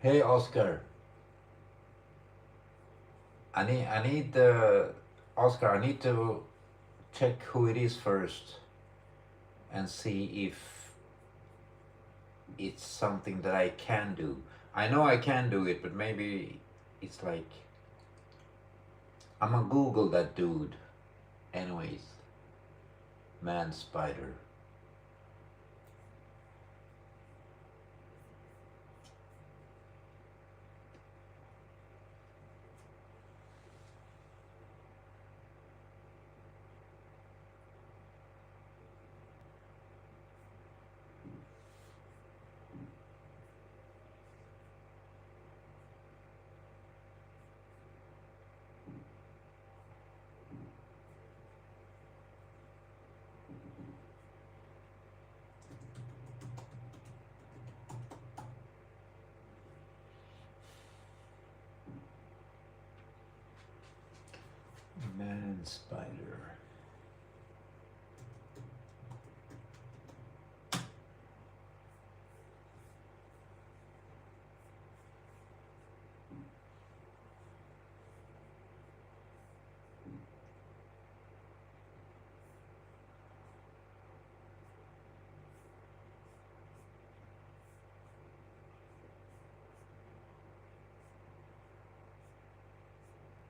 Hey Oscar, I need Oscar. I need to check who it is first and see if it's something that I can do. I know I can do it, but maybe it's like I'm gonna Google that dude. Anyways, man spider. Man spider.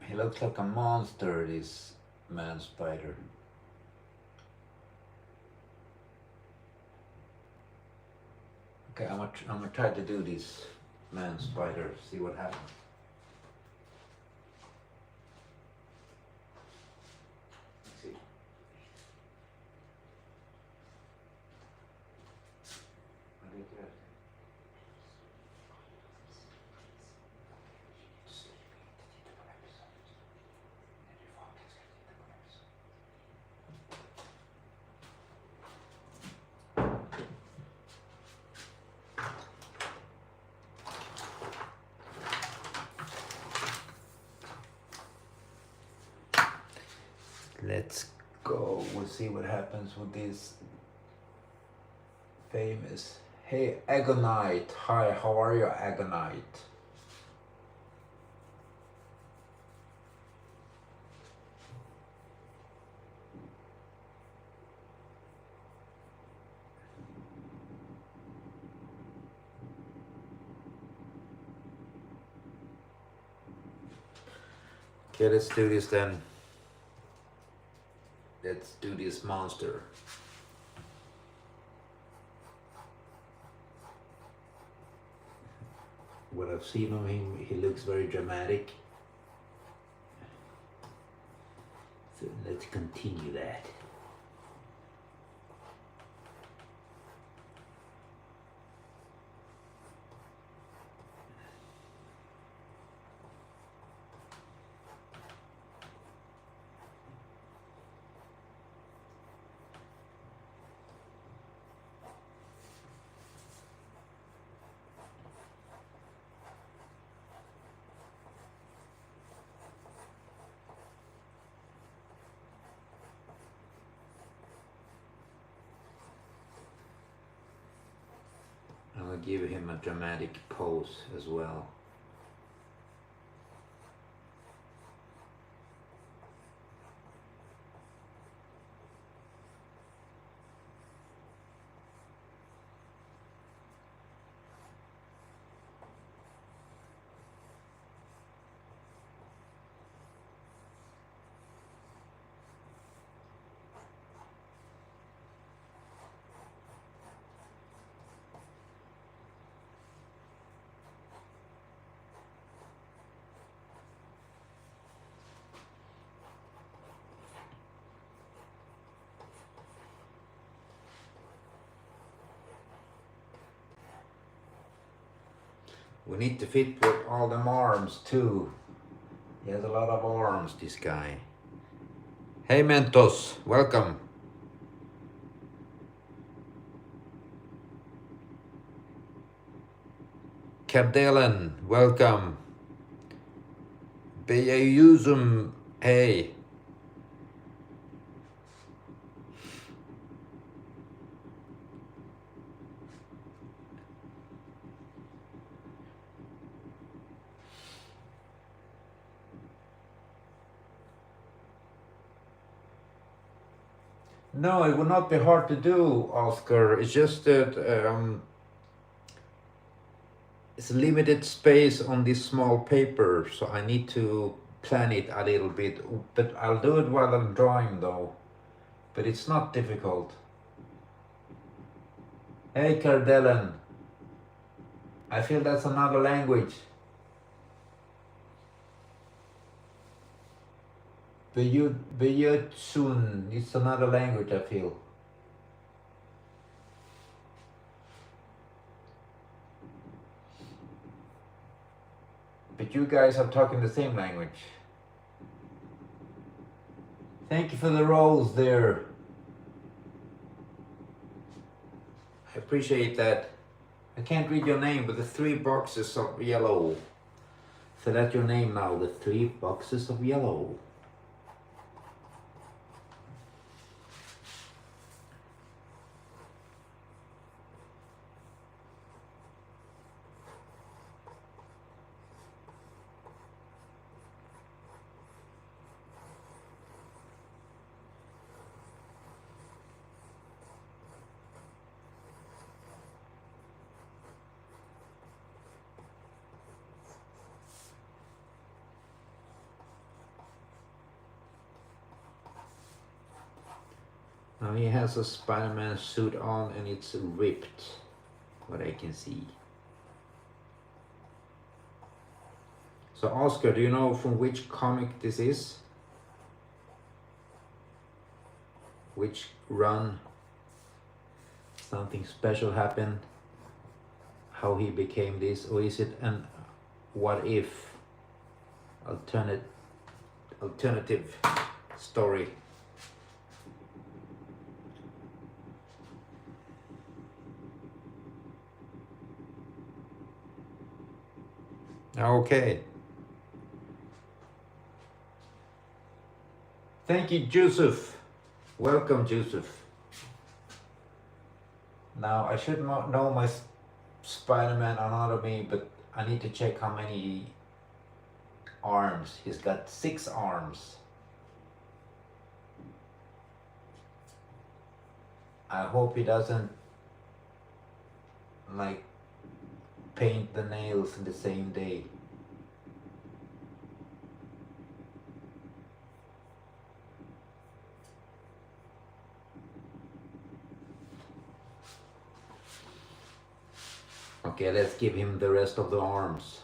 He looks like a monster, this man spider. Okay, I'm gonna try to do this man spider, see what happens. Let's see. I did that. Let's go. We'll see what happens with this famous. Hey, Agonite. Hi, how are you, Agonite? Okay, let's do this then. Let's do this monster. What I've seen of him, he looks very dramatic. So let's continue that. I will give him a dramatic pose as well. We need to fit with all them arms too. He has a lot of arms, this guy. Hey Mentos, welcome. Cabdelen, welcome. Beyayuzum, hey. No, it would not be hard to do, Oscar. It's just that it's limited space on this small paper, so I need to plan it a little bit. But I'll do it while I'm drawing, though. But it's not difficult. Hey, Cardellen. I feel that's another language. Beyutsun. It's another language, I feel. But you guys are talking the same language. Thank you for the rolls there. I appreciate that. I can't read your name, but the 3 boxes of yellow. So that's your name now, the 3 boxes of yellow. Now he has a Spider-Man suit on and it's ripped, what I can see. So Oscar, do you know from which comic this is? Which run? Something special happened? How he became this? Or is it an what if alternative story? Okay. Thank you, Joseph. Welcome, Joseph. Now, I should know my Spider-Man anatomy, but I need to check how many arms. He's got 6 arms. I hope he doesn't like paint the nails in the same day. Okay, let's give him the rest of the arms.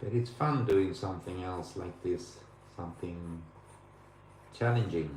But it's fun doing something else like this, something challenging.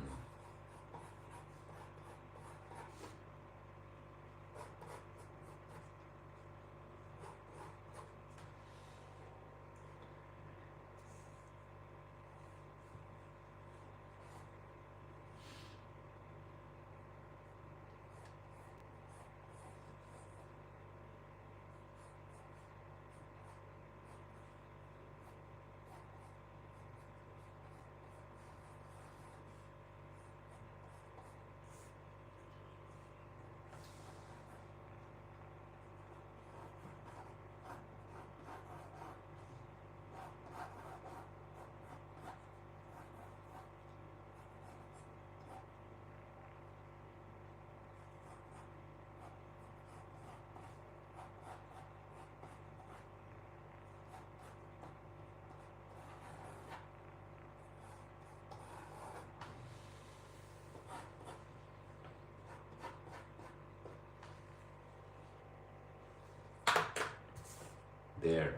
There.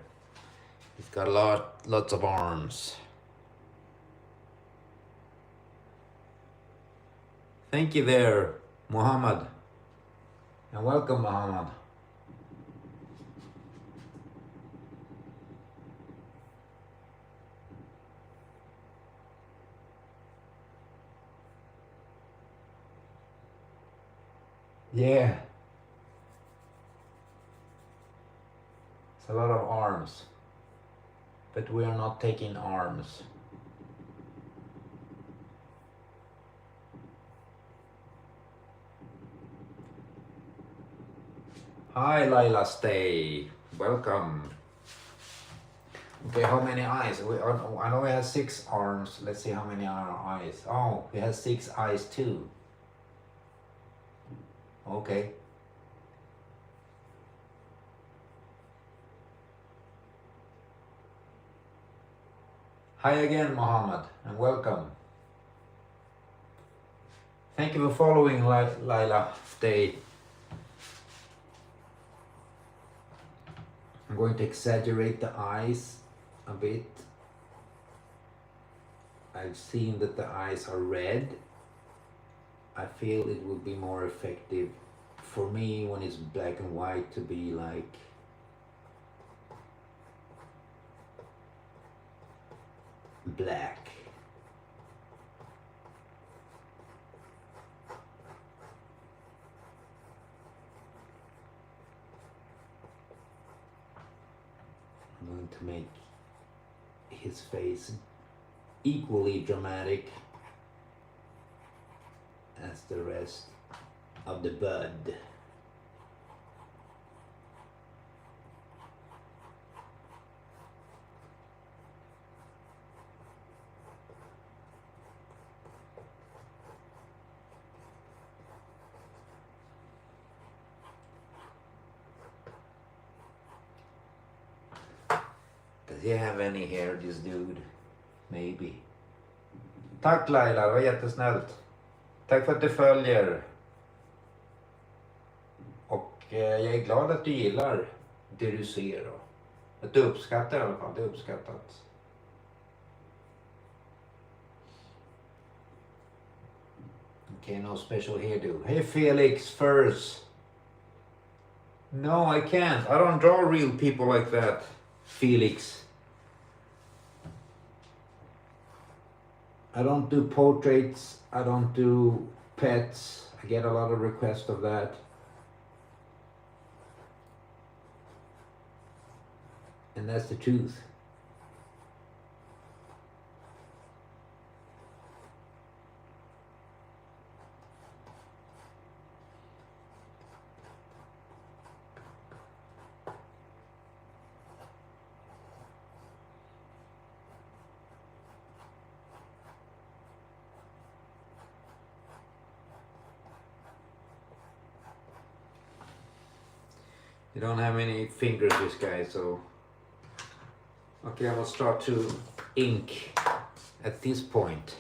He's got lots of arms. Thank you there, Muhammad. And welcome, Muhammad. Yeah, it's a lot of arms, but we are not taking arms. Hi Laila Stay, welcome. Okay, how many eyes? I know we have 6 arms. Let's see how many are eyes. Oh, we have 6 eyes too. Okay. Hi again, Mohammed, and welcome. Thank you for following, Laila Stay. I'm going to exaggerate the eyes a bit. I've seen that the eyes are red. I feel it would be more effective for me when it's black and white to be like black. I'm going to make his face equally dramatic as the rest of the bud. Does he have any hair, this dude? Maybe. Tack Laila, det var jättesnällt. Tack för att du följer. Och jag är glad att du gillar det du ser då. Att du uppskattar i alla fall, det är uppskattat. Okay, no special hairdo. Hey Felix, first. No, I can't. I don't draw real people like that, Felix. I don't do portraits. I don't do pets. I get a lot of requests of that. And that's the truth. You don't have any fingers, this guy, so... Okay, I will start to ink at this point.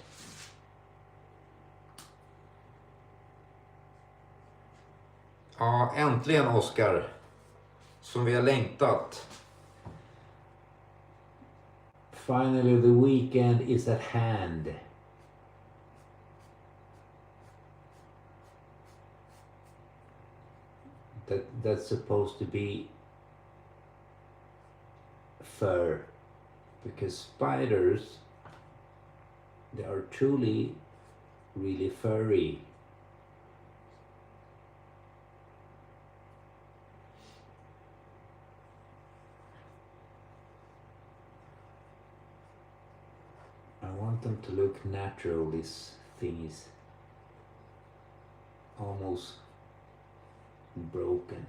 Ja, äntligen Oscar. Som vi har längtat. Finally the weekend is at hand. That's supposed to be fur, because spiders, they are truly really furry. I want them to look natural, these things. Almost broken.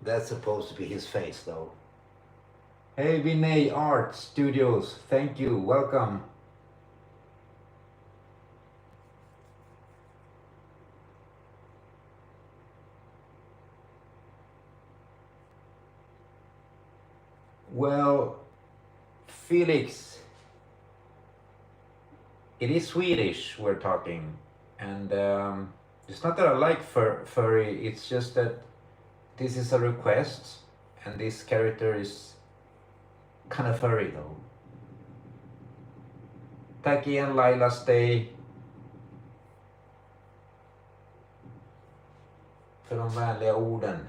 That's supposed to be his face though. Hey Vinay Art Studios, thank you, welcome. Well, Felix, it is Swedish we're talking, and it's not that I like furry. It's just that this is a request, and this character is kind of furry though. Tack igen Laila, stay. För de vänliga orden.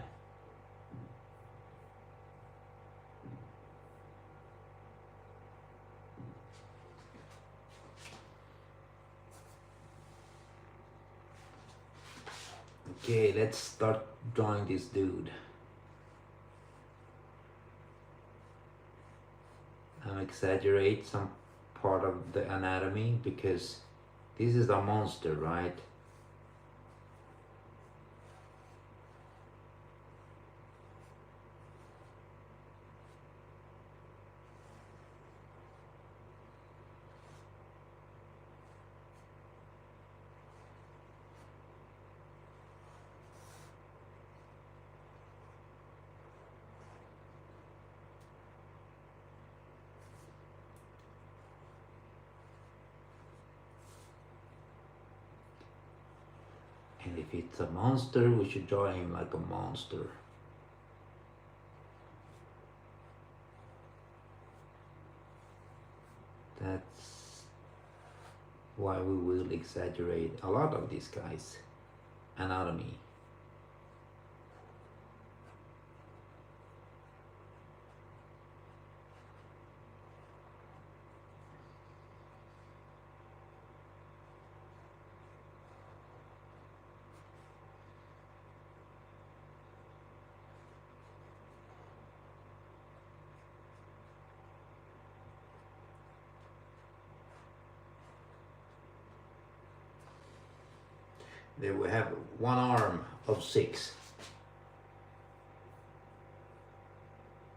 Okay, let's start drawing this dude. I'll exaggerate some part of the anatomy because this is a monster, right? And if it's a monster, we should draw him like a monster. That's why we will exaggerate a lot of these guys' anatomy. There we have one arm of 6.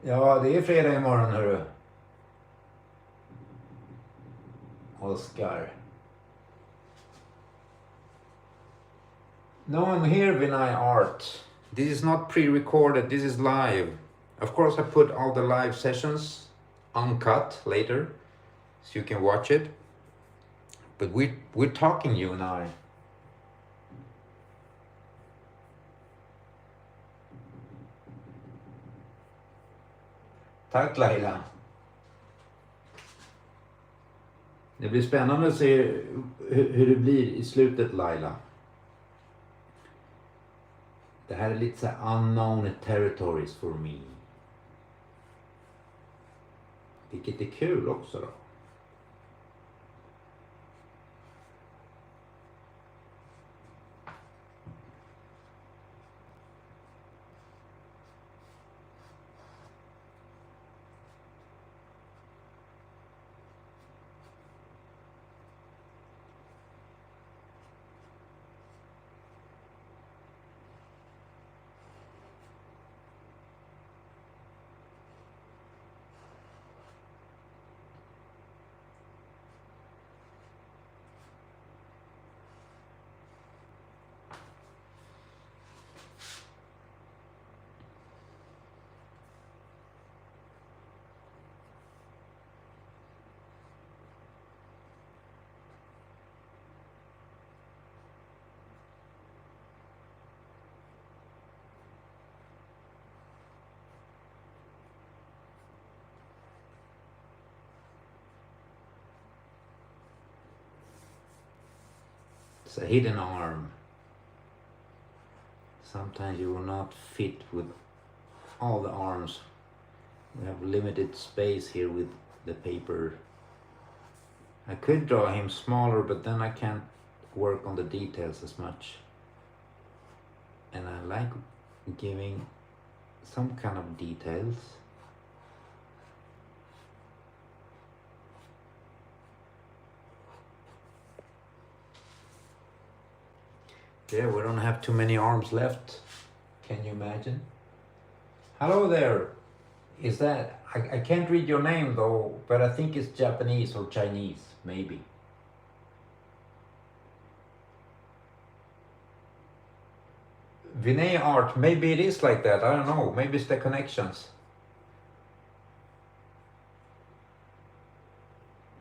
Ja, det är fredag imorgon hörru. Oscar. No one here Vinay Art. This is not pre-recorded, this is live. Of course I put all the live sessions uncut later so you can watch it. But we're talking, you and I. Tack Laila. Det blir spännande att se hur det blir i slutet Laila. Det här är lite så här unknown territories for me. Vilket är kul också då. It's a hidden arm. Sometimes you will not fit with all the arms. We have limited space here with the paper. I could draw him smaller, but then I can't work on the details as much. And I like giving some kind of details. Yeah, we don't have too many arms left. Can you imagine? Hello there. Is that... I can't read your name though, but I think it's Japanese or Chinese, maybe. Vinay Art, maybe it is like that, I don't know. Maybe it's the connections.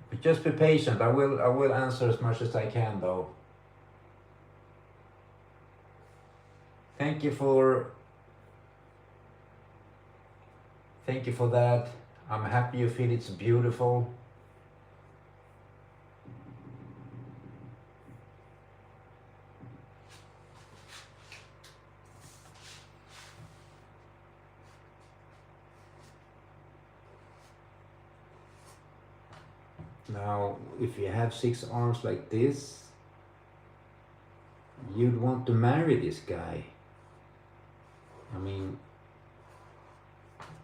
But just be patient. I will answer as much as I can though. Thank you for that. I'm happy you feel it's beautiful. Now, if you have 6 arms like this, you'd want to marry this guy. I mean,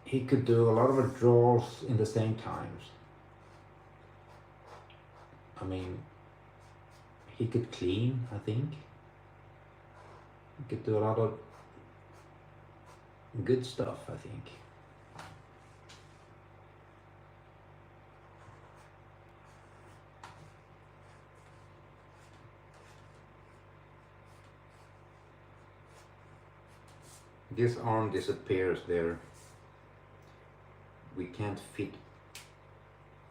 he could do a lot of withdrawals in the same times. I mean, he could clean, I think. He could do a lot of good stuff, I think. This arm disappears there. We can't fit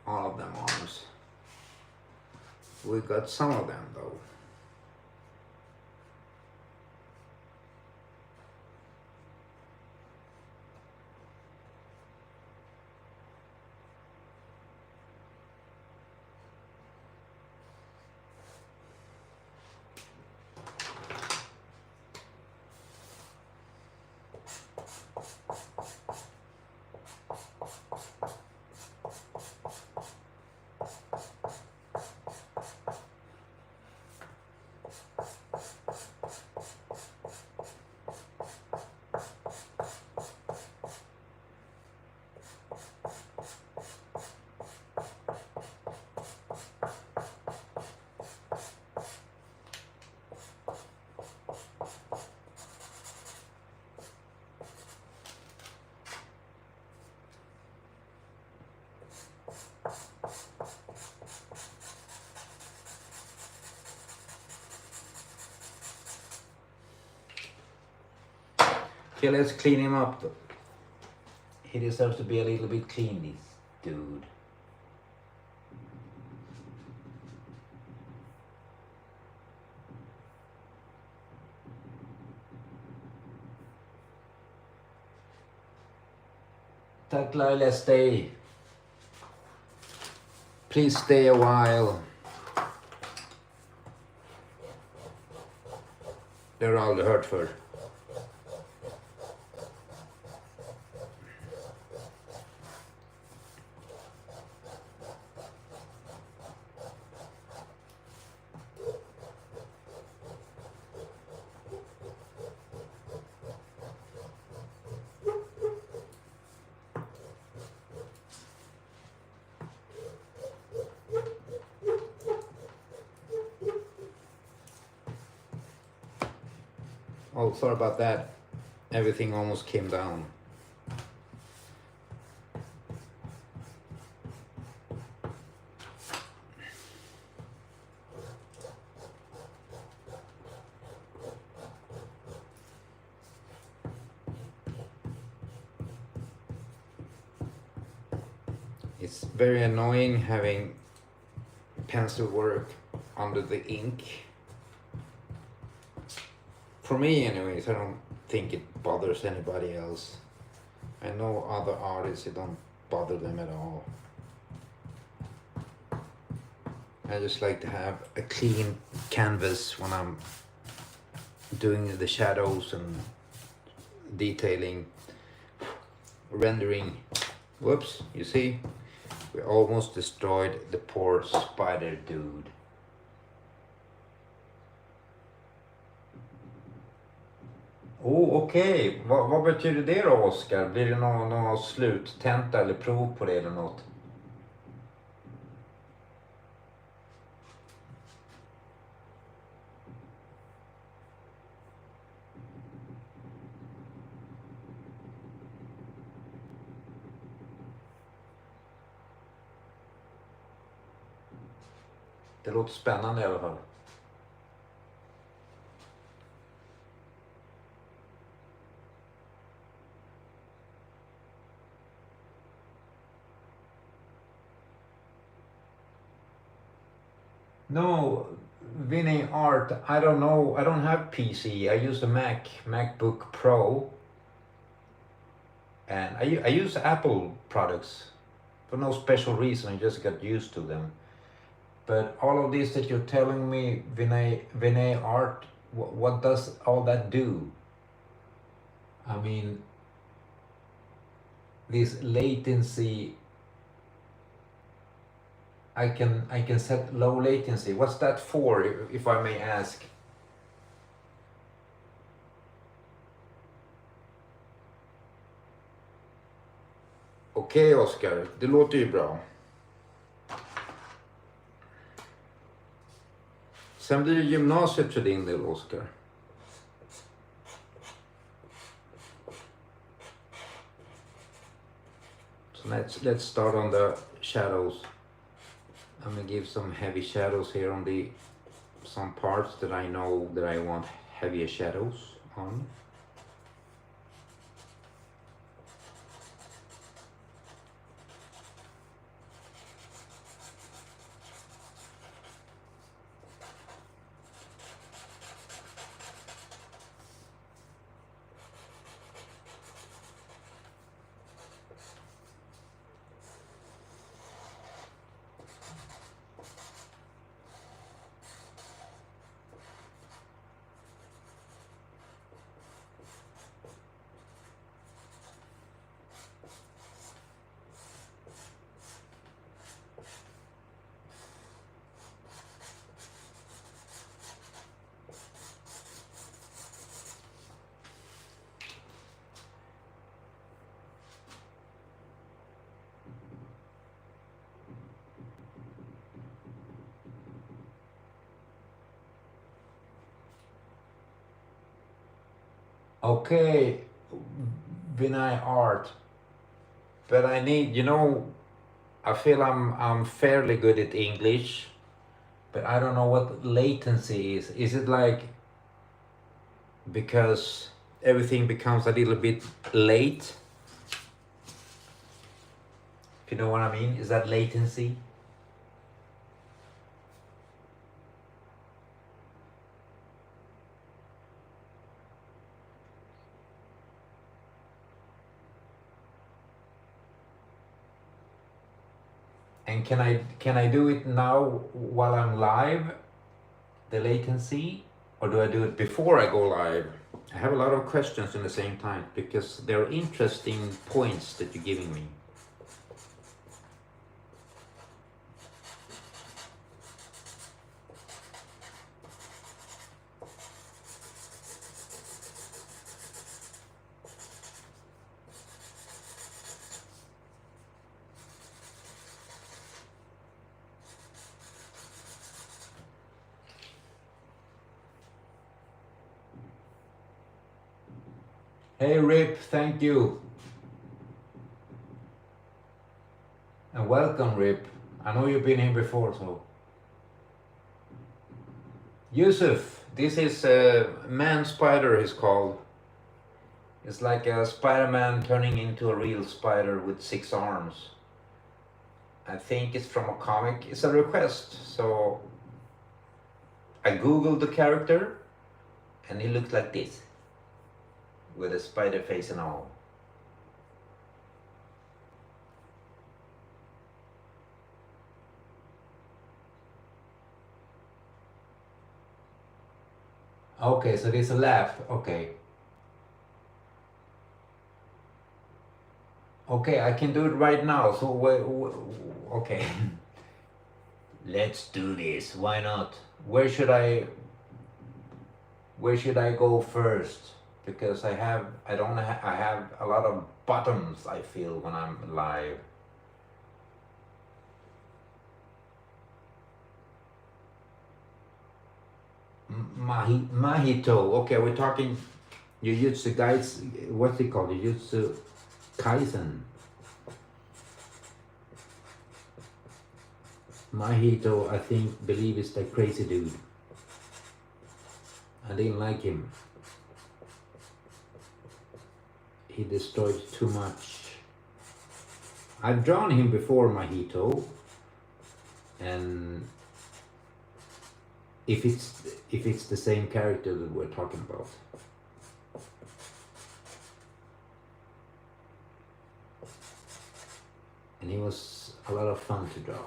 all of them arms. We got some of them though. Okay, let's clean him up. He deserves to be a little bit clean, this dude. Tack Laila, stay. Please stay a while. They're all hurt for. Oh, sorry about that. Everything almost came down. It's very annoying having pencil work under the ink. For me anyways, I don't think it bothers anybody else. I know other artists, it don't bother them at all. I just like to have a clean canvas when I'm doing the shadows and detailing, rendering. Whoops, you see? We almost destroyed the poor spider dude. Oh, okej. Vad betyder det då, Oskar? Blir det någon sluttenta eller prov på det eller något? Det låter spännande i alla fall. No, Vinny Art, I don't know. I don't have PC. I use a MacBook Pro, and I use Apple products for no special reason. I just got used to them. But all of this that you're telling me, Vinay Art, what does all that do? I mean, this latency, I can set low latency. What's that for, if I may ask? Okej, Oskar, det låter ju bra. Sen blir det gymnasiet för din del, Oskar. So let's start on the shadows. I'm gonna give some heavy shadows here on some parts that I know that I want heavier shadows on. Okay, Vinay Art, but I need, I feel I'm fairly good at English, but I don't know what latency is. Is it like because everything becomes a little bit late? If you know what I mean, is that latency? And can I do it now while I'm live, the latency, or do I do it before I go live? I have a lot of questions in the same time because they're interesting points that you're giving me. Hey Rip, thank you. And welcome Rip. I know you've been here before, so. Yusuf, this is Man Spider is called. It's like a Spider-Man turning into a real spider with 6 arms. I think it's from a comic. It's a request, so I googled the character and he looked like this, with a spider face and all. Okay, so there's a laugh. Okay. Okay, I can do it right now. So okay. Let's do this. Why not? Where should I go first? Because I have a lot of buttons, I feel, when I'm live. Mahito. Okay, we're talking Jujutsu guys. What's it called? Jujutsu Kaisen. Mahito, I believe is the crazy dude. I didn't like him. He destroyed too much. I've drawn him before, Mahito, and if it's the same character that we're talking about. And he was a lot of fun to draw.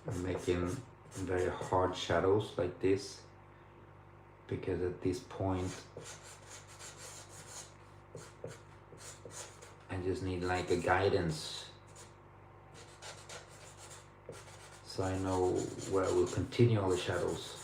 I'm making very hard shadows like this because at this point I just need like a guidance so I know where I will continue all the shadows.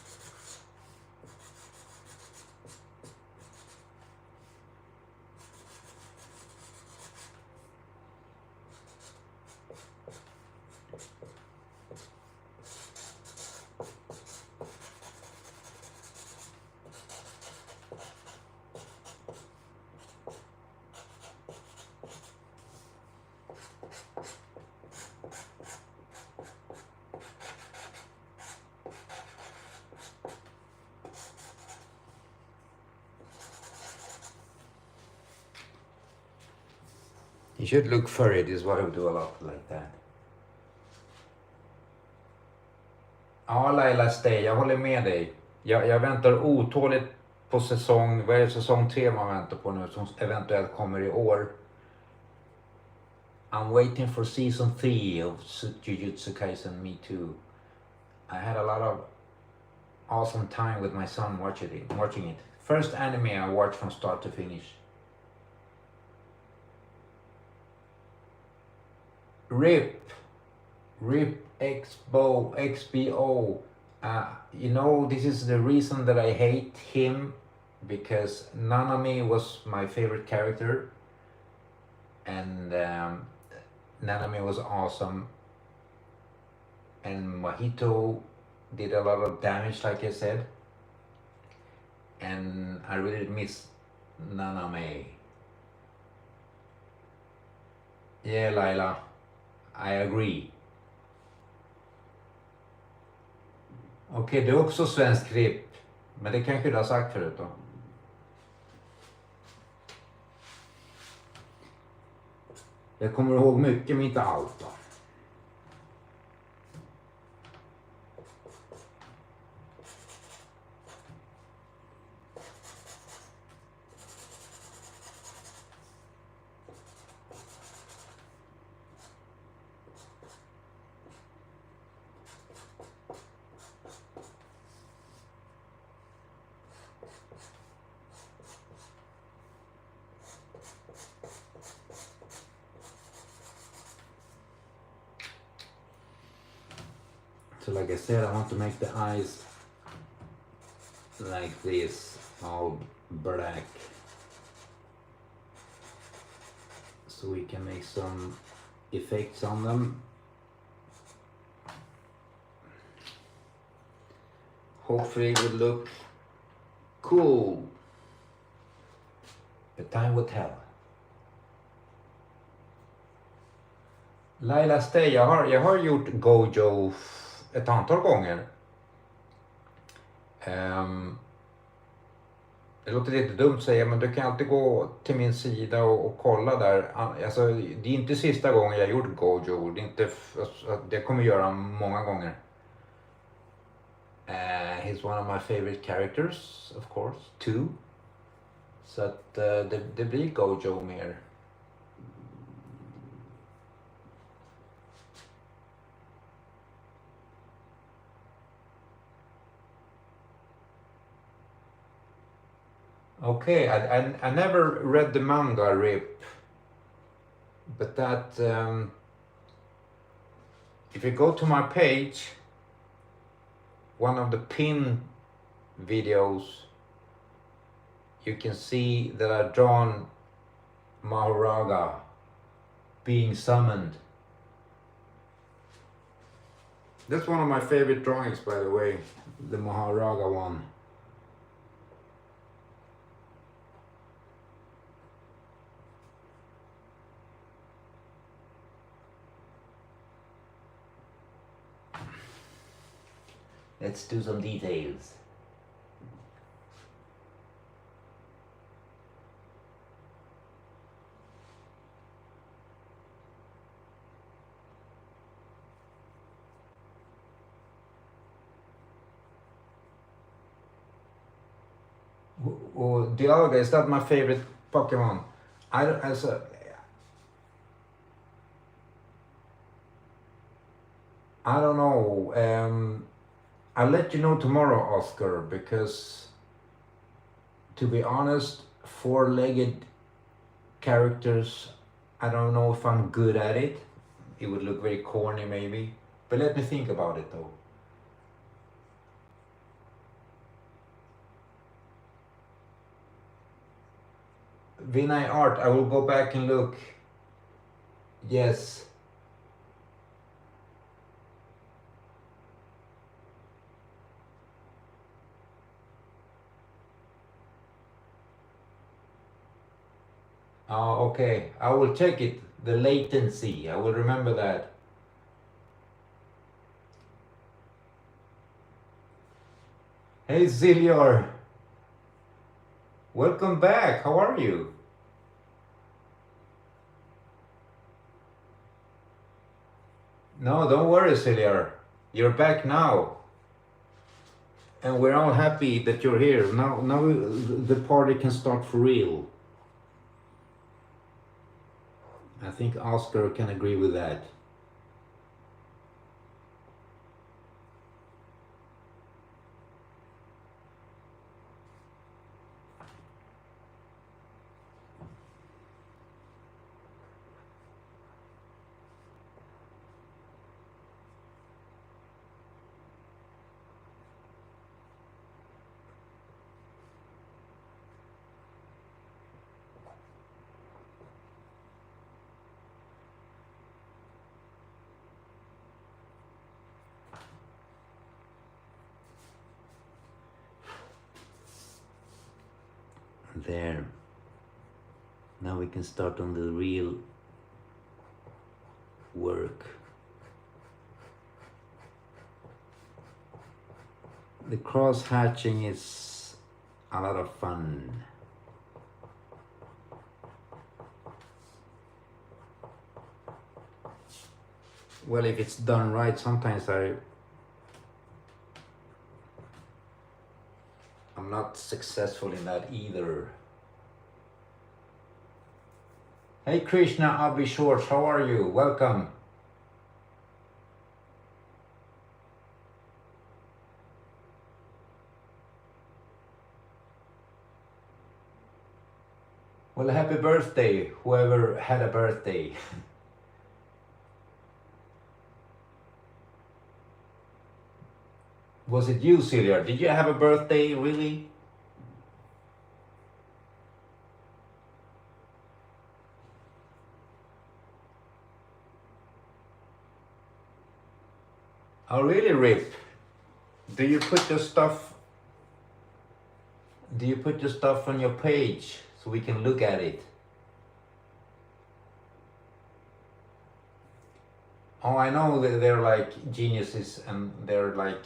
You should look furry, this is what I would do a lot like that. Ja, Laila Stay, jag håller med dig. Jag väntar otåligt på säsong, vad är det, säsong 3 man väntar på nu som eventuellt kommer i år. I'm waiting for season 3 of Jujutsu Kaisen, me too. I had a lot of awesome time with my son watching it. First anime I watched from start to finish. RIP XBO. You know, this is the reason that I hate him, because Nanami was my favorite character, and Nanami was awesome, and Mahito did a lot of damage, like I said, and I really miss Nanami. Yeah, Laila, I agree. Okej, det är också svensk RIP, men det kanske du har sagt förut då. Jag kommer ihåg mycket, men inte allt då. So like I said, I want to make the eyes like this, all black, so we can make some effects on them. Hopefully it will look cool, but time will tell. Laila Stay, jag har gjort Gojo ett antal gånger. Det låter lite dumt att säga, men du kan alltid gå till min sida och kolla där. Alltså, det är inte sista gången jag gjort Gojo. Det är inte, det kommer jag göra många gånger. He's one of my favorite characters, of course, too. Så att det blir Gojo mer. Okay, I never read the manga RIP, but that if you go to my page, one of the pin videos, you can see that I've drawn Mahoraga being summoned. That's one of my favorite drawings, by the way, the Maharaga one. Let's do some details. Dialga is not my favorite Pokemon. I don't, as a, I don't know. I'll let you know tomorrow, Oscar, because to be honest, four-legged characters, I don't know if I'm good at it. It would look very corny maybe, but let me think about it though. Vinay Art, I will go back and look. Yes. Oh, okay. I will check it. The latency. I will remember that. Hey Zilior. Welcome back. How are you? No, don't worry, Zilior. You're back now. And we're all happy that you're here. Now the party can start for real. I think Oscar can agree with that. There. Now we can start on the real work. The cross hatching is a lot of fun. Well, if it's done right, sometimes I'm not successful in that either. Hey Krishna Abhi Shorts, how are you? Welcome. Well, happy birthday, whoever had a birthday. Was it you, Celia? Did you have a birthday, really? Oh, really, Rip? Do you put your stuff on your page so we can look at it? Oh, I know that they're like geniuses, and they're like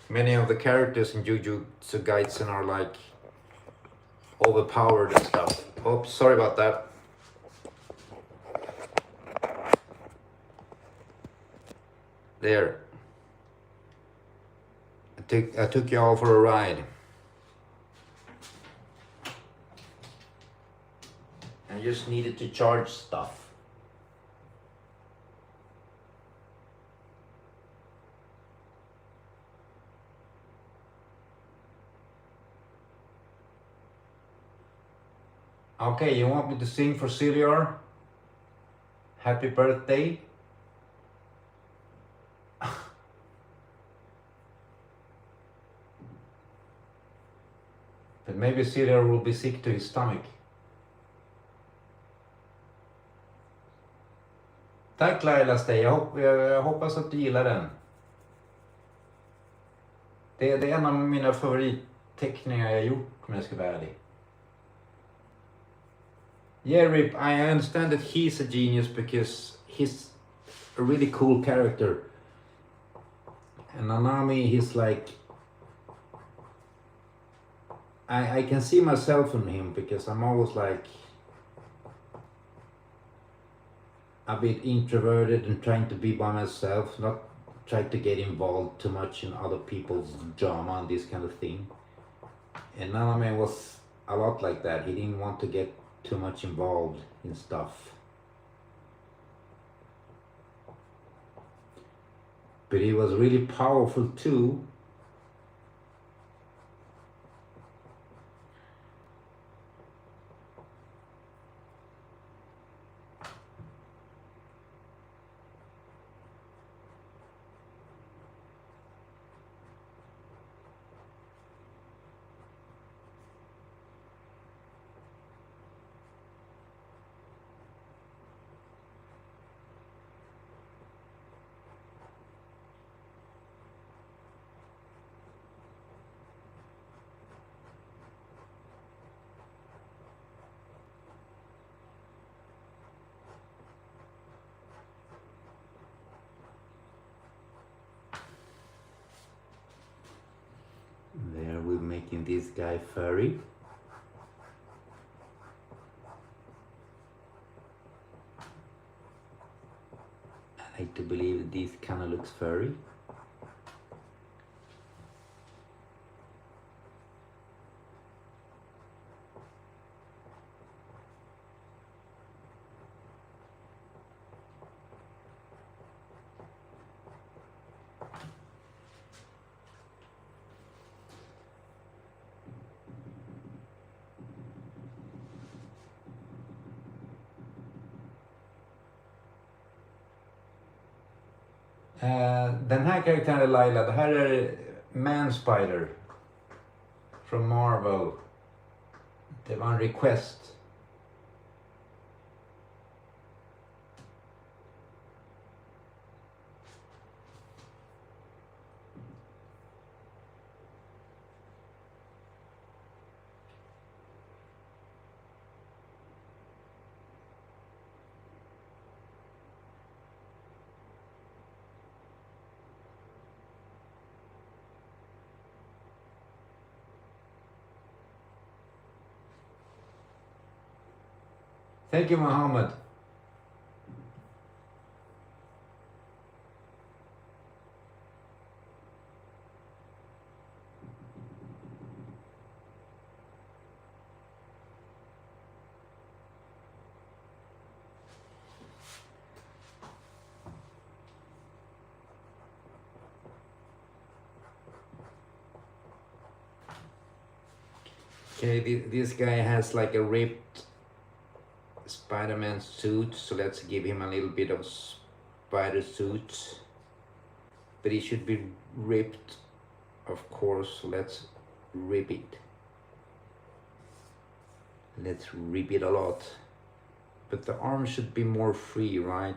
many of the characters in Jujutsu Kaisen are like overpowered and stuff. Oops, sorry about that. There. I took you all for a ride. I just needed to charge stuff. Okay, you want me to sing for Celior? Happy birthday. But maybe Celior will be sick to his stomach. Tack Laila Stay, jag hoppas att du gillar den. Det är en av mina favoritteckningar jag gjort om jag ska vara ärlig. Yeah, Rip, I understand that he's a genius because he's a really cool character. And Nanami, he's like... I can see myself in him because I'm always like... a bit introverted and trying to be by myself, not try to get involved too much in other people's drama and this kind of thing. And Naname was a lot like that. He didn't want to get too much involved in stuff. But he was really powerful too. There we're making this guy furry. I like to believe this kind of looks furry. Den här karaktären är Laila. Det här är WereSpider från Marvel. Det var en request. Thank you, Mohammed. Okay, this guy has like a ripped Spider-Man suit, so let's give him a little bit of spider suit. But he should be ripped, of course, so let's rip it. Let's rip it a lot. But the arm should be more free, right?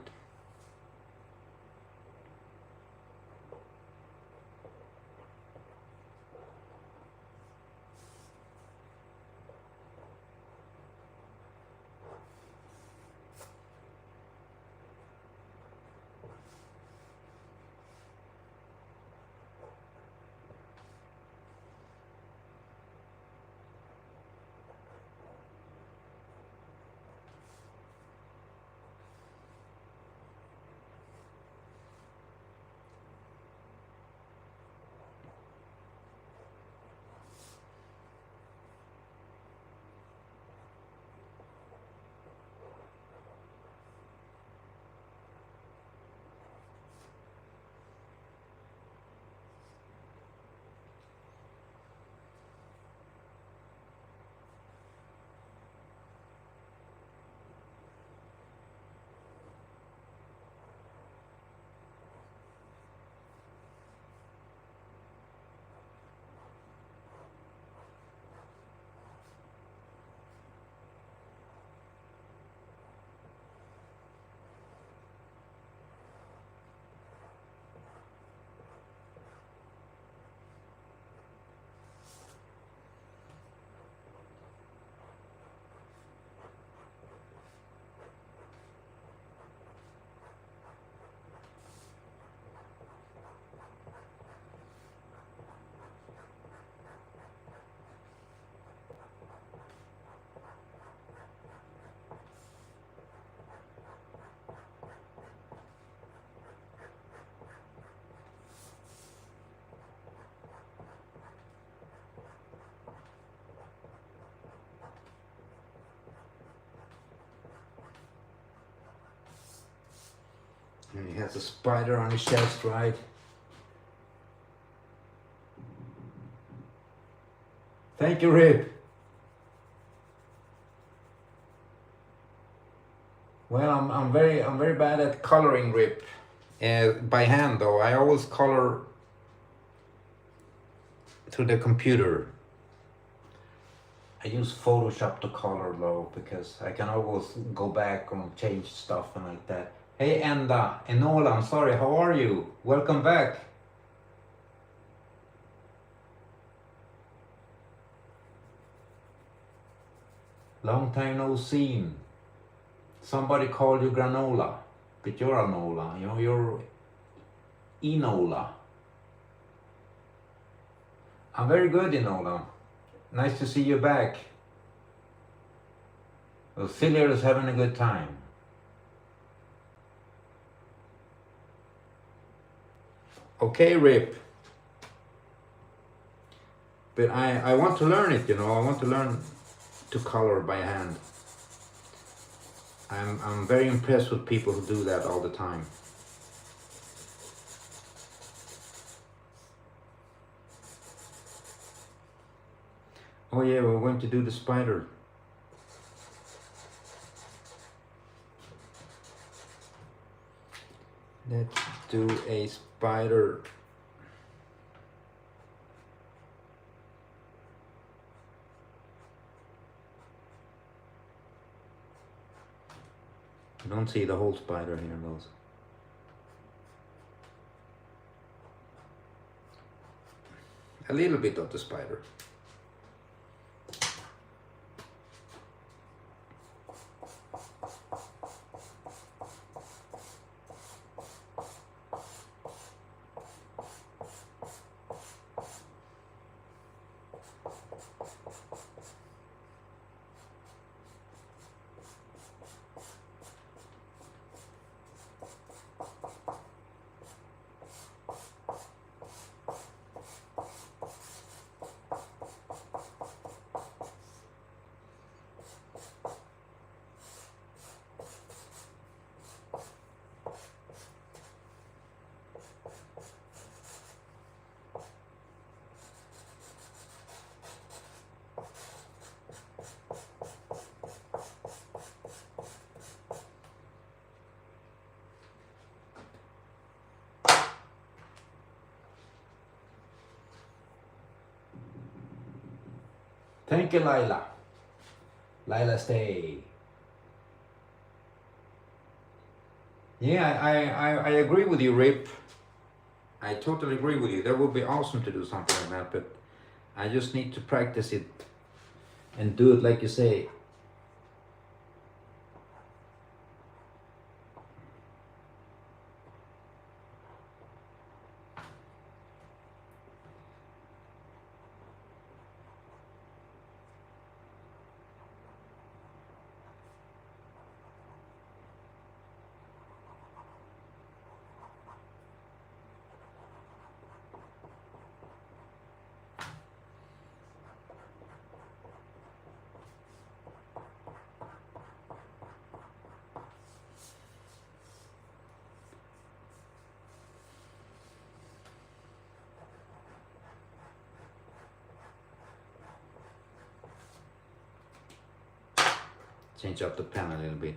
And he has a spider on his chest, right? Thank you, Rip. Well, I'm very bad at coloring, Rip. By hand though, I always color through the computer. I use Photoshop to color though, because I can always go back and change stuff and like that. Hey Enola, I'm sorry, how are you? Welcome back. Long time no seen. Somebody called you granola, but you're Anola, you know, you're Enola. I'm very good, Enola. Nice to see you back. Well, Sillier is having a good time. Okay, Rip. But I want to learn it, you know, I want to learn to color by hand. I'm very impressed with people who do that all the time. Oh yeah, we're going to do the spider. Let's do a spider. You don't see the whole spider here, though. A little bit of the spider. Thank you, Lila. Lila, stay. Yeah, I agree with you, Rip. I totally agree with you. That would be awesome to do something like that, but I just need to practice it and do it like you say. Change up the pen a little bit.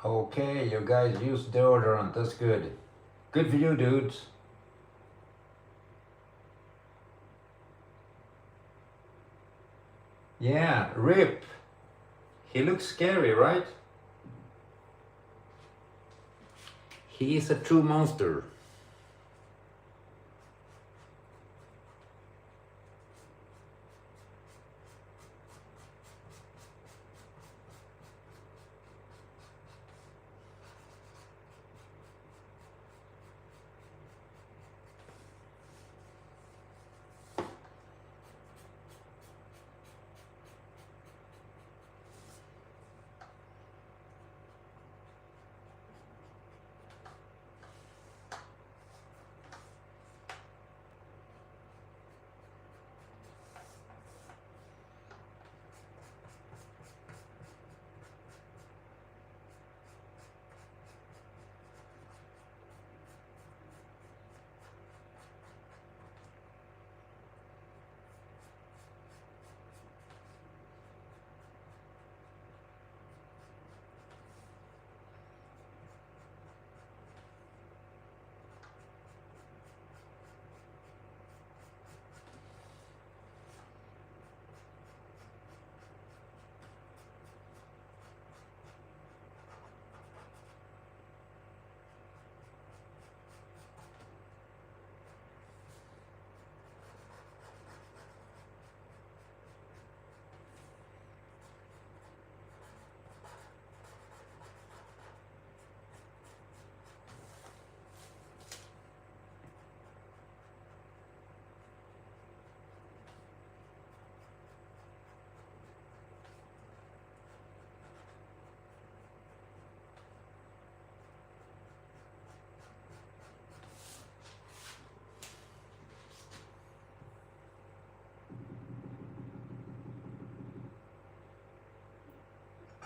Okay, you guys use deodorant. That's good. Good for you, dudes. Yeah, Rip. He looks scary, right? He is a true monster.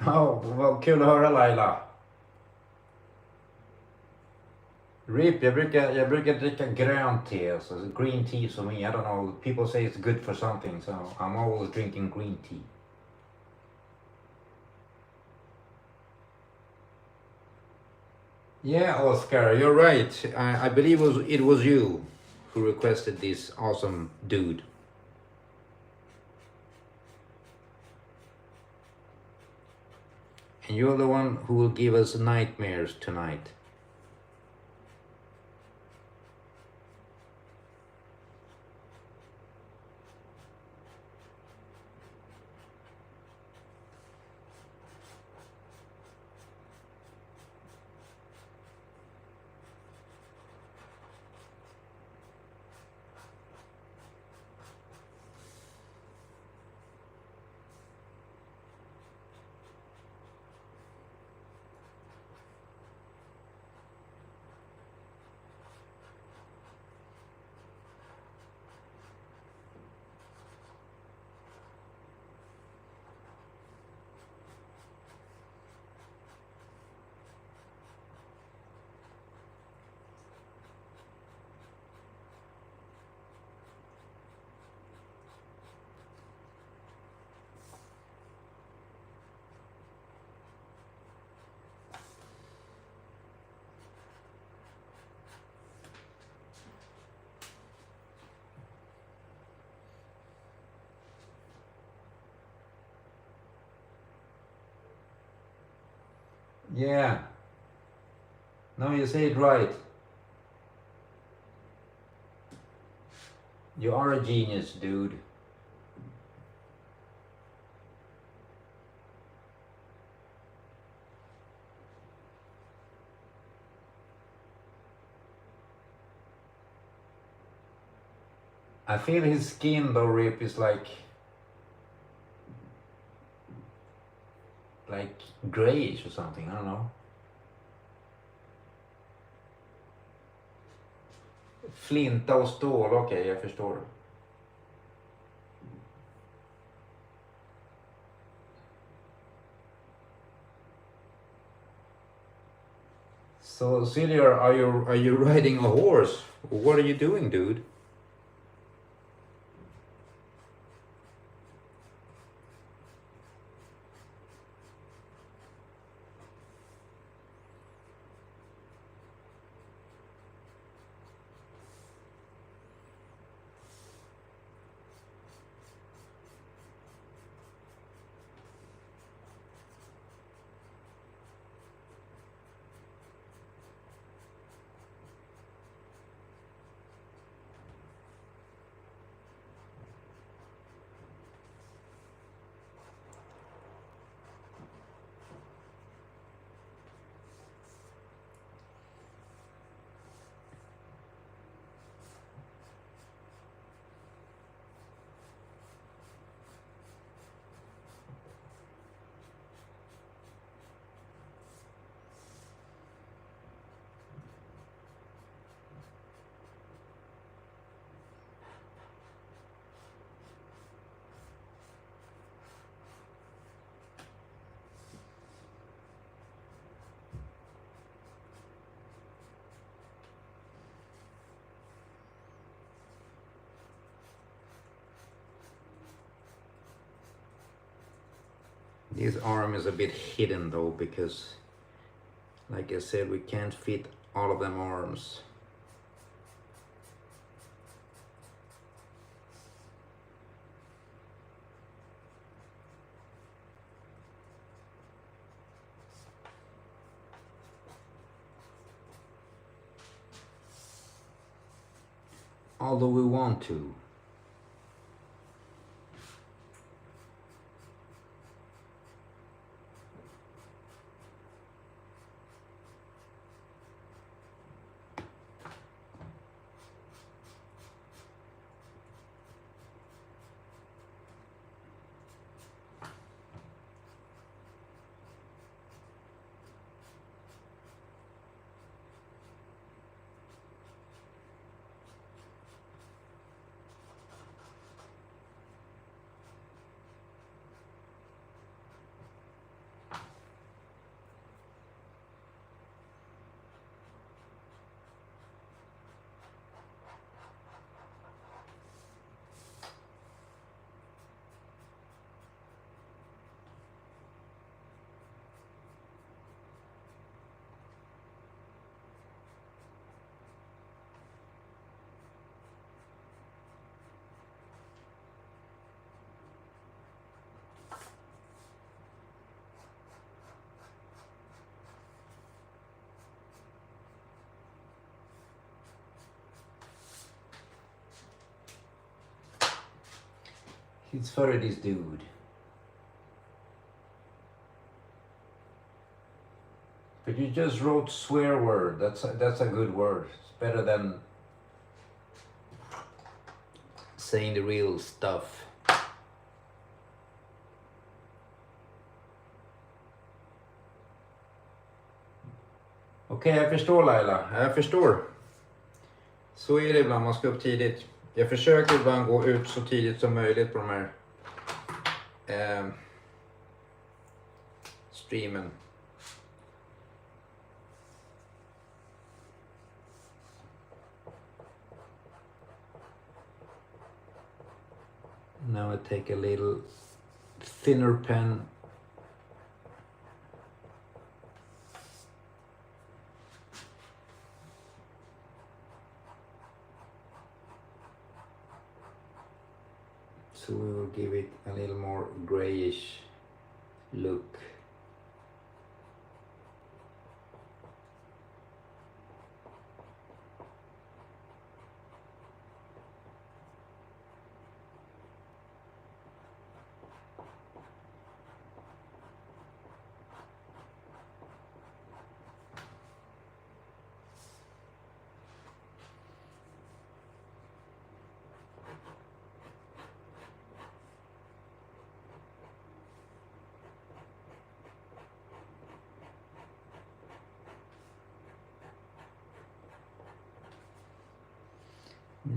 Oh, vad kul att höra Laila. Rip, jag brukar dricka grönt te, alltså green tea for me. I don't know, people say it's good for something, so I'm always drinking green tea. Yeah, Oscar, you're right. I believe it was you who requested this awesome dude. And you're the one who will give us nightmares tonight. Yeah. No, you say it right. You are a genius, dude. I feel his skin though, Rip, is like grayish or something. I don't know. Flinta och stål, okej, jag förstår. So, Silver, are you riding a horse? What are you doing, dude? This arm is a bit hidden though, because like I said, we can't fit all of them arms. Although we want to. He's furry, this dude. But you just wrote swear word. That's a good word. It's better than saying the real stuff. Okej, jag förstår Laila. Jag förstår. Så är det ibland, man ska upp tidigt. Jag försöker ibland gå ut så tidigt som möjligt på de här streamen. Now I take a little thinner pen. So we will give it a little more grayish look.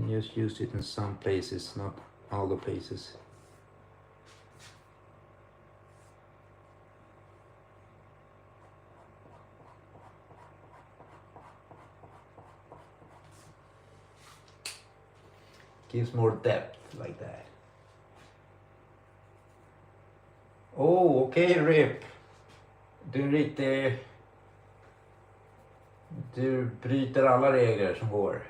Just use it in some places, not all the places. Gives more depth like that. Oh, okej, Rip. Du bryter alla regler som går.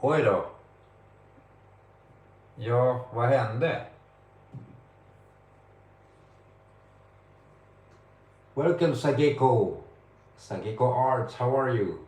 Oj då. Ja, vad hände? Welcome Sageko. Sageko Arts, how are you?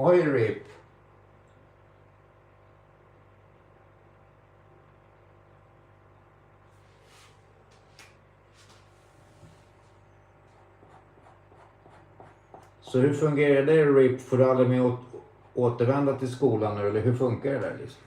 Oj, RIP. Så hur fungerar det, RIP? Får du aldrig mer återvända till skolan nu, eller hur funkar det där liksom?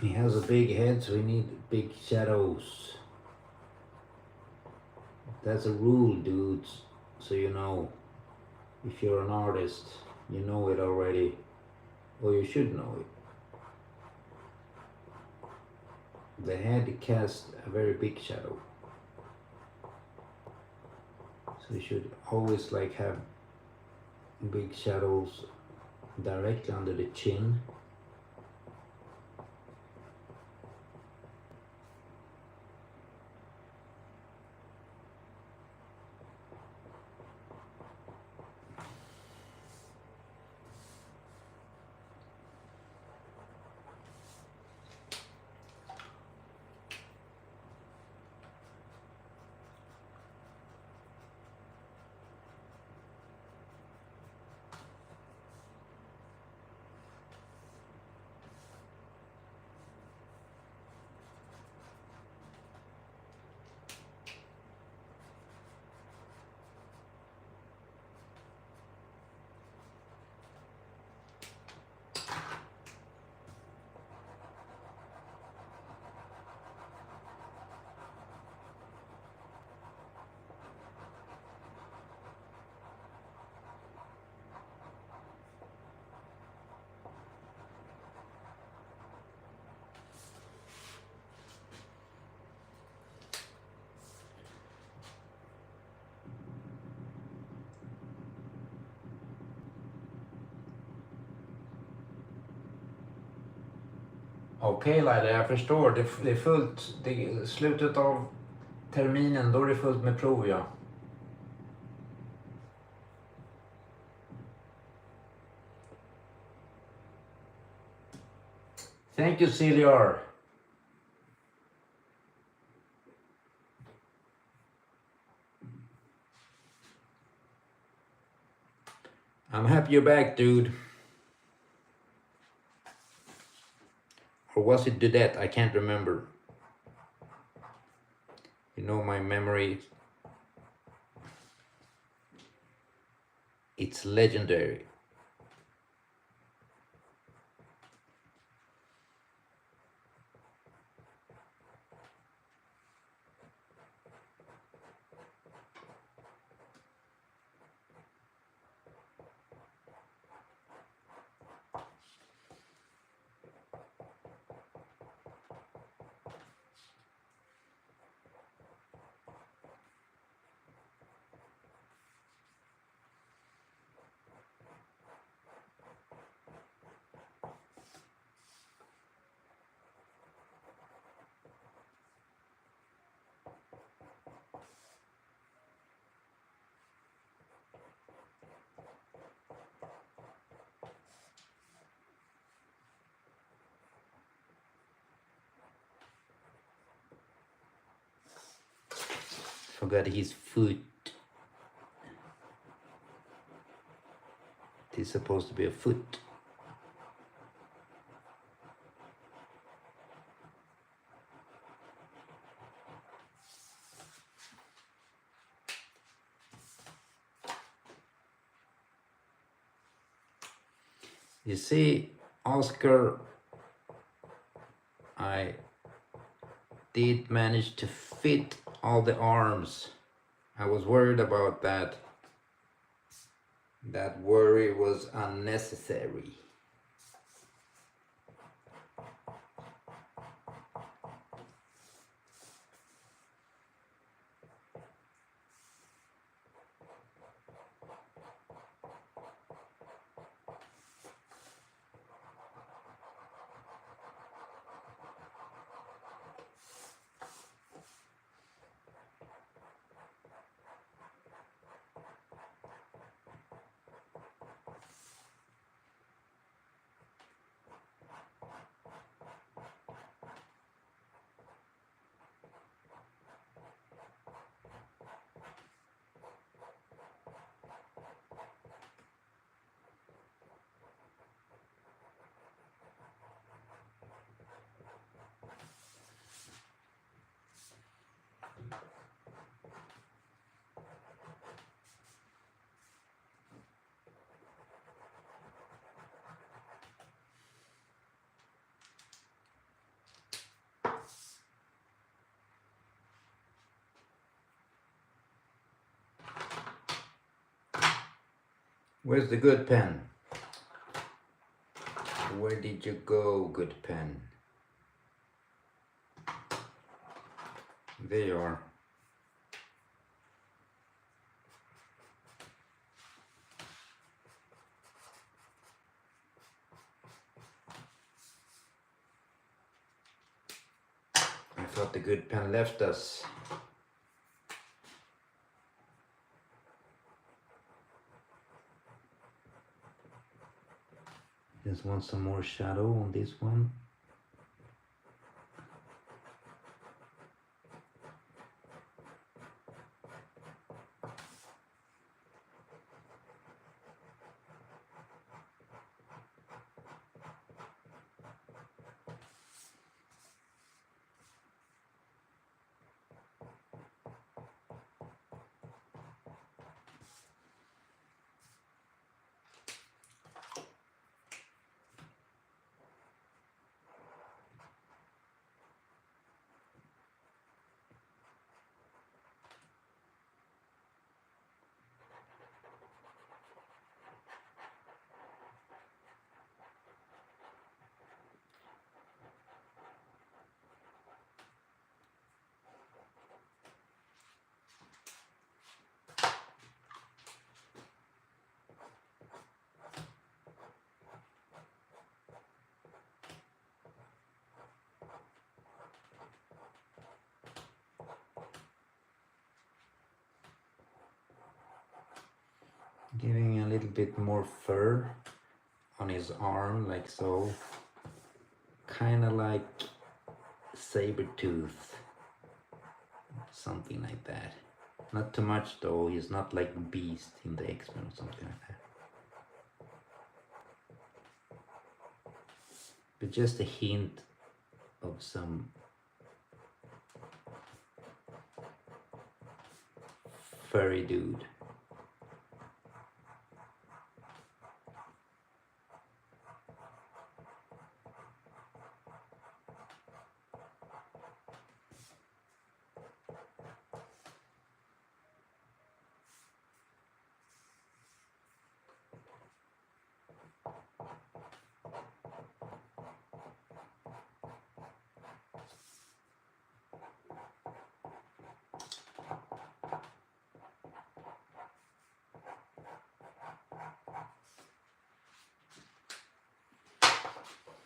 He has a big head, so he needs big shadows. That's a rule, dudes. So you know, if you're an artist, you know it already, or you should know it. The head casts a very big shadow. So you should always like have big shadows directly under the chin. Okej Laila, jag förstår. Det är fullt. Det är slutet av terminen, då är det fullt med prov, ja. Thank you, Celiar. I'm happy you're back, dude. Or was it Dudette? I can't remember. You know, my memory, it's legendary. Forgot his foot. It is supposed to be a foot. You see, Oscar, I did manage to fit all the arms. I was worried about that. That worry was unnecessary. Where's the good pen? Where did you go, good pen? There you are. I thought the good pen left us. Just want some more shadow on this one. Giving a little bit more fur on his arm, like so. Kind of like saber-tooth, something like that. Not too much though, he's not like Beast in the X-Men or something like that. But just a hint of some furry dude.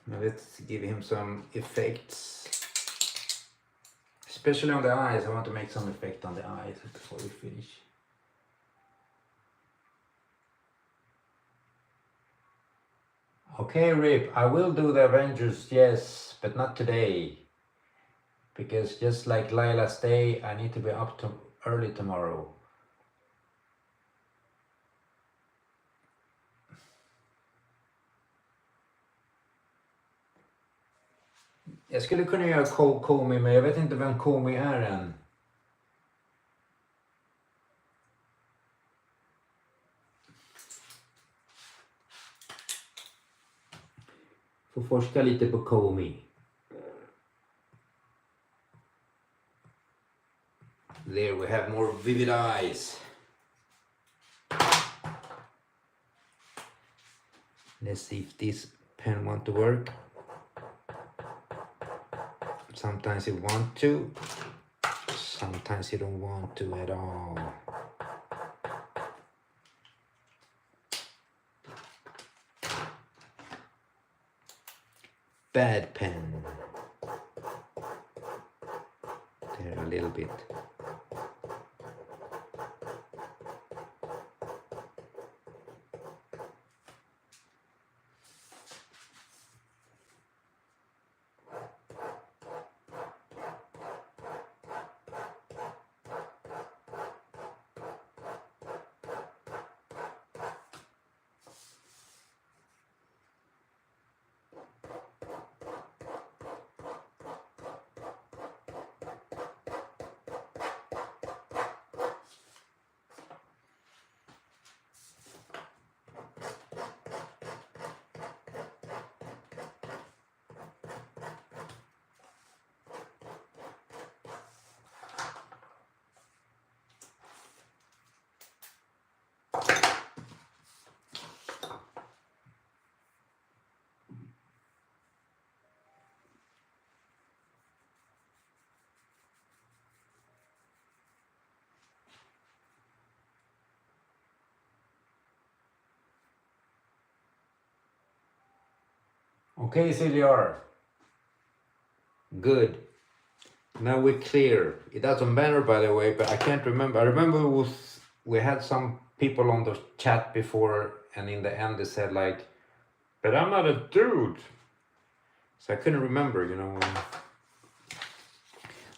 Now let's give him some effects. Especially on the eyes, I want to make some effect on the eyes before we finish. Okay, Rip, I will do the Avengers, yes, but not today. Because just like Lila's day, I need to be up to early tomorrow. Jag skulle kunna göra Komi, men jag vet inte vem Komi är än. Får forska lite på Komi. There we have more vivid eyes. Let's see if this pen want to work. Sometimes you want to, sometimes you don't want to at all. Bad pen. There a little bit. Okay, Siljar. Good. Now we're clear. It doesn't matter, by the way, but I can't remember. I remember we had some people on the chat before, and in the end they said like, but I'm not a dude. So I couldn't remember, you know.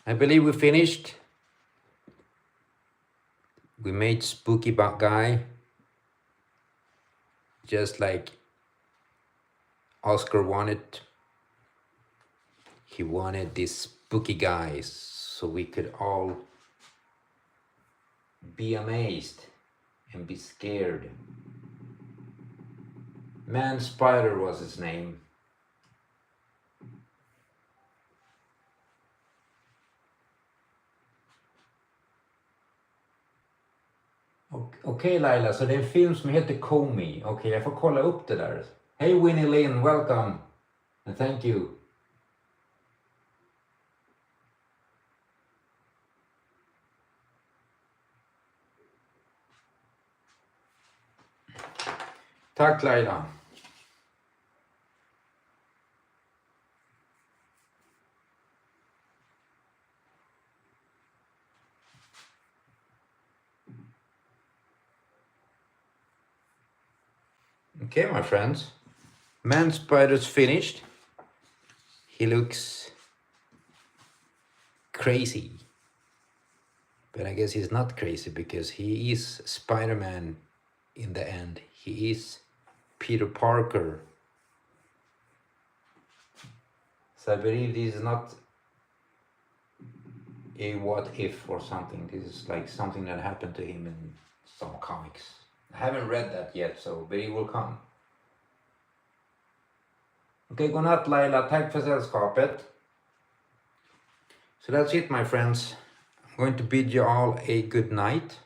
I believe we finished. We made Spooky Guy. Just like Oscar wanted. He wanted these spooky guys so we could all be amazed and be scared. WereSpider was his name. Okej Laila, så det är en film som heter Komi. Okej, jag får kolla upp det där. Hey Winnie Lynn, welcome. And thank you. Tack Laila. Okay, my friends. Man Spider's finished. He looks crazy. But I guess he's not crazy because he is Spider-Man in the end. He is Peter Parker. So I believe this is not a what if or something. This is like something that happened to him in some comics. I haven't read that yet, so but it will come. Okej, godnatt Laila. Tack för sällskapet. So that's it, my friends. I'm going to bid you all a good night.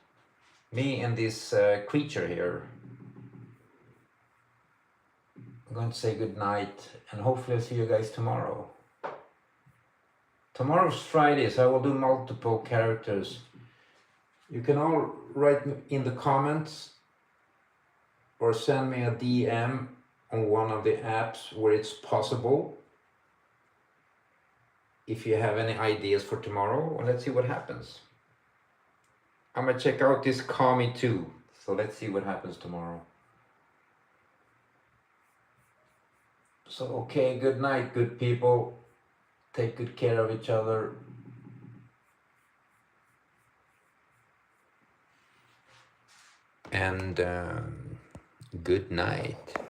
Me and this creature here. I'm going to say good night and hopefully I'll see you guys tomorrow. Tomorrow's Friday, so I will do multiple characters. You can all write in the comments or send me a DM on one of the apps where it's possible. If you have any ideas for tomorrow, well, let's see what happens. I'm gonna check out this Kami too, so let's see what happens tomorrow. So, okay, good night, good people. Take good care of each other. And good night.